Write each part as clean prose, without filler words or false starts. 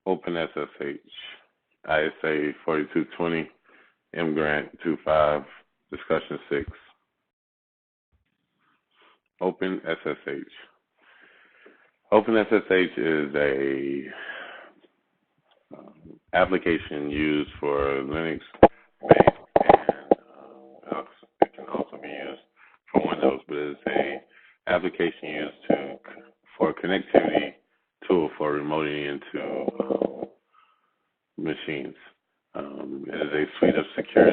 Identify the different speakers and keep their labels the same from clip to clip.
Speaker 1: Open SSH, ISA 4220, mgrant25, Discussion 6. Open SSH. Open SSH is a application used for Linux-based, and it can also be used for Windows, but it's a application used for connectivity tool for remoting into machines. It is a suite of secure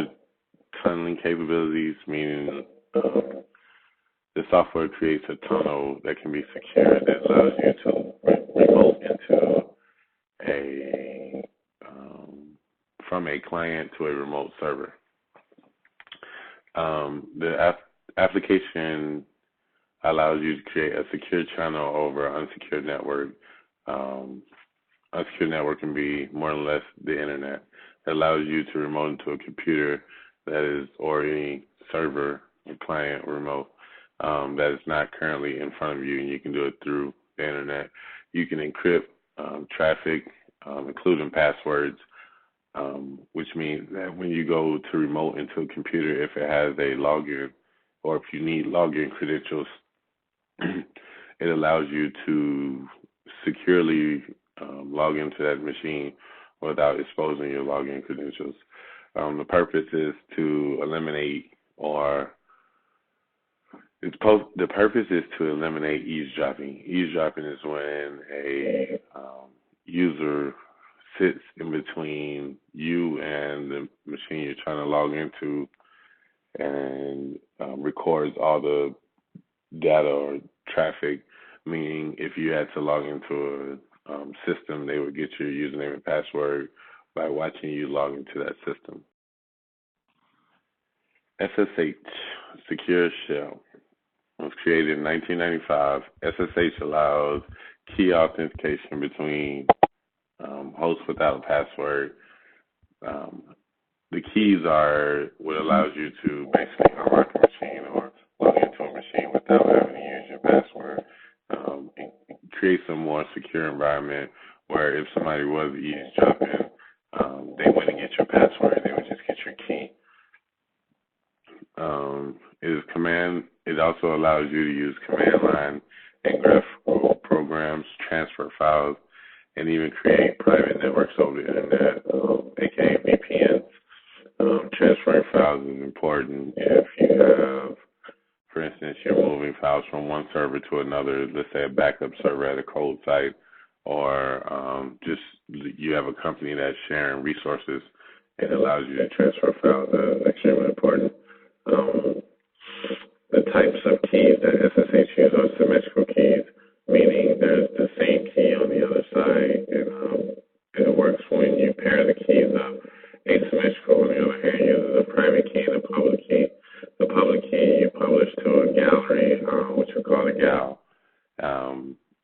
Speaker 1: tunneling capabilities, meaning the software creates a tunnel that can be secure that allows you to remote into from a client to a remote server. The application allows you to create a secure channel over an unsecured network. Unsecured network can be more or less the internet. It allows you to remote into a computer that is already server, a client, remote, that is not currently in front of you, and you can do it through the internet. You can encrypt traffic, including passwords, which means that when you go to remote into a computer, if it has a login or if you need login credentials, it allows you to securely log into that machine without exposing your login credentials. The purpose is to eliminate the purpose is to eliminate eavesdropping. Eavesdropping is when a user sits in between you and the machine you're trying to log into and records all the data or traffic, meaning if you had to log into a system, they would get your username and password by watching you log into that system. SSH, Secure Shell, was created in 1995. SSH allows key authentication between hosts without a password. The keys are what allows you to basically unlock a machine or log into a machine without having to use your password. It creates a more secure environment where if somebody was eavesdropping, they wouldn't get your password, they would just get your key. It also allows you to use command line and graphical programs, transfer files, and even create private networks over the internet, aka VPNs. Transferring files is important if you have, for instance, you're moving files from one server to another, let's say a backup server at a cold site, or just you have a company that's sharing resources. It allows you to transfer files. That's extremely important. The types of keys that SSH uses are symmetrical keys, meaning there's the same key on the other side, and it works when you pair the keys up. Asymmetrical, on the other hand, uses a private key and a public key. The public key you publish to a gallery, which we call a gal,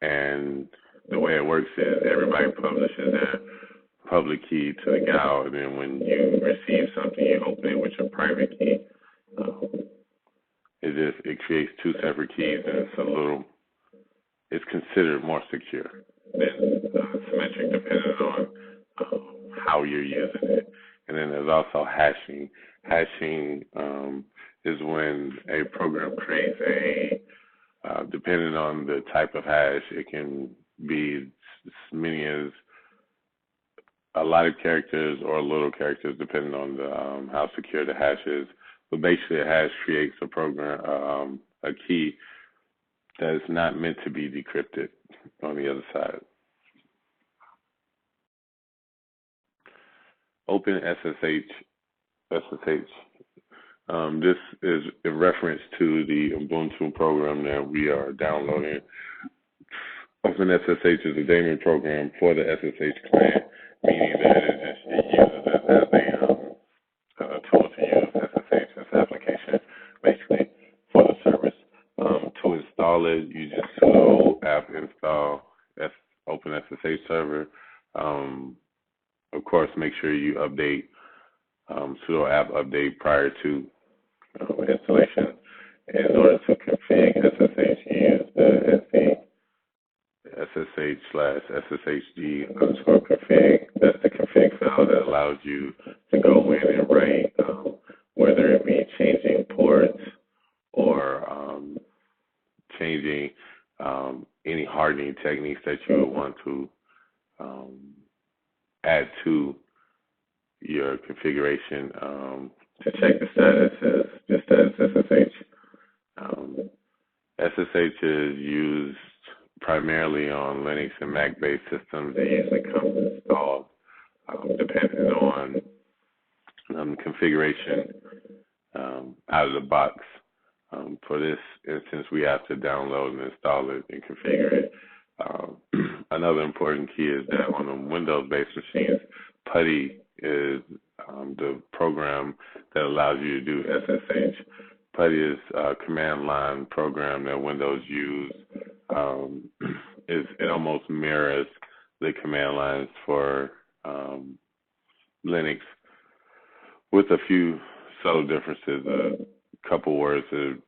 Speaker 1: and the way it works is everybody publishes their public key to the gal, and then when you receive something, you open it with your private key. It creates two separate keys, and it's considered more secure than symmetric, depending on how you're using it. And then there's also hashing. Hashing is when a program creates depending on the type of hash, it can be as many as a lot of characters or little characters, depending on how secure the hash is. But basically, a hash creates a key that is not meant to be decrypted on the other side. Open SSH. This is in reference to the Ubuntu program that we are downloading. Open SSH is a daemon program for the SSH client, meaning that it uses it as a tool to use SSH, this application, basically for the service. To install it, you just sudo apt install Open SSH server. Of course, make sure you update sudo apt update prior to installation. In order to configure SSH, you use the SSH/SSHD_config. That's the config file that allows you to go in and write, whether it be changing ports or changing any hardening techniques that you would want to add to your configuration. To check the status is just as SSH. SSH is used primarily on Linux and Mac-based systems. It usually comes installed depending on configuration out of the box. For this instance, we have to download and install it and configure it. Another important key is that on the Windows-based machines, PuTTY is the program that allows you to do SSH. PuTTY is a command line program that Windows use. It almost mirrors the command lines for Linux, with a few subtle differences. A couple words are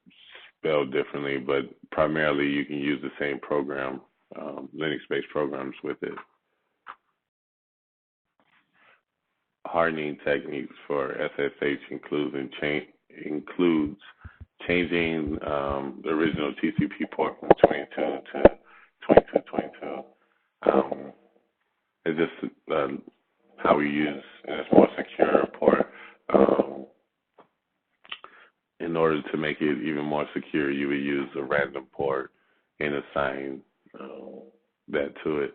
Speaker 1: spelled differently, but primarily you can use the same program, Linux-based programs with it. Hardening techniques for SSH includes changing the original TCP port from 22 to 2222. It's just how we use, and it's more secure port. In order to make it even more secure, you would use a random port and assign that to it.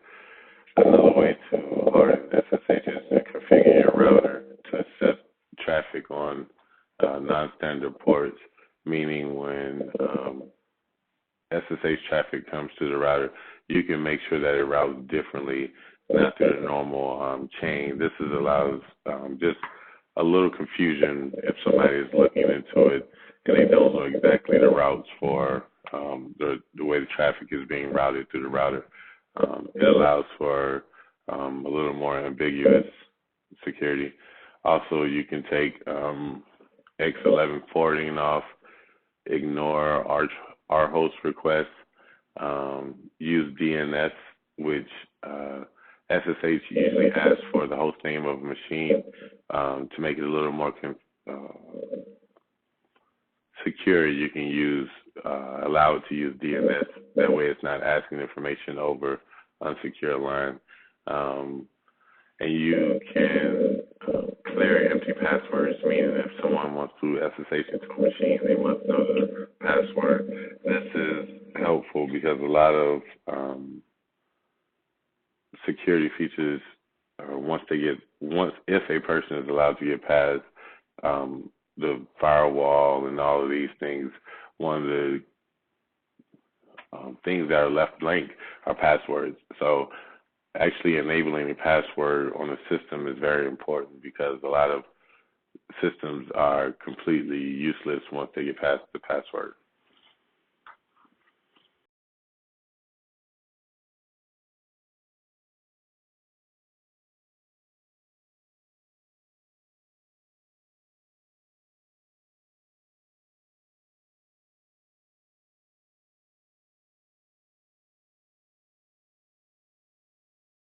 Speaker 1: Another way to harden SSH is to configure your router to accept traffic on non-standard ports, meaning when SSH traffic comes to the router, you can make sure that it routes differently, not through the normal chain. This allows just a little confusion if somebody is looking into it and they don't know exactly the routes for the way the traffic is being routed through the router. It allows for a little more ambiguous security. Also, you can take X11 forwarding off, ignore our host requests, use DNS, which SSH usually asks for the host name of a machine to make it a little more secure. You can allow it to use DNS. That way it's not asking information over unsecure line. And you can clear empty passwords, meaning if someone wants to SSH into a machine, they must know the password. This is helpful because a lot of security features, if a person is allowed to get past the firewall and all of these things, one of the things that are left blank are passwords. So actually enabling a password on a system is very important because a lot of systems are completely useless once they get past the password.